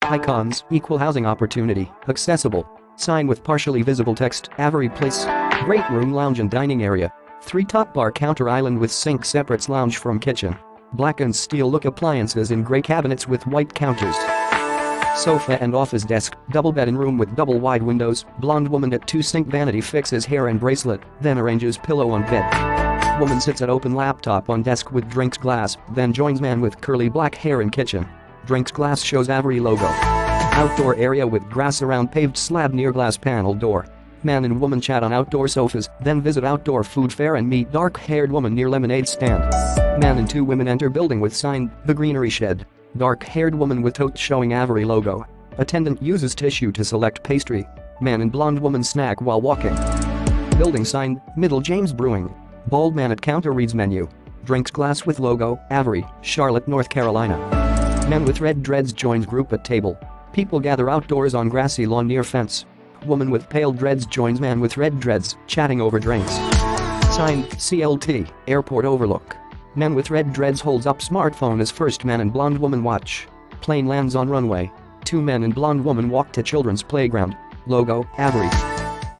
Icons, equal housing opportunity, accessible. Sign with partially visible text, Avery Place. Great room, lounge and dining area. 3 top bar counter island with sink separates lounge from kitchen. Black and steel look appliances in gray cabinets with white counters. Sofa and office desk, double bed in room with double wide windows. Blonde woman at 2 sink vanity fixes hair and bracelet, then arranges pillow on bed. Woman sits at open laptop on desk with drinks glass, then joins man with curly black hair in kitchen. Drinks glass shows Avery logo. Outdoor area with grass around paved slab near glass panel door. Man and woman chat on outdoor sofas, then visit outdoor food fair and meet dark-haired woman near lemonade stand. Man and 2 women enter building with sign, The Greenery Shed. Dark-haired woman with tote showing Avery logo. Attendant uses tissue to select pastry. Man and blonde woman snack while walking. Building sign, Middle James Brewing. Bald man at counter reads menu. Drinks glass with logo, Avery, Charlotte, North Carolina. Man with red dreads joins group at table. People gather outdoors on grassy lawn near fence. Woman with pale dreads joins man with red dreads, chatting over drinks. Sign, CLT, Airport Overlook. Man with red dreads holds up smartphone as first man and blonde woman watch. Plane lands on runway. 2 men and blonde woman walk to children's playground. Logo, Avery.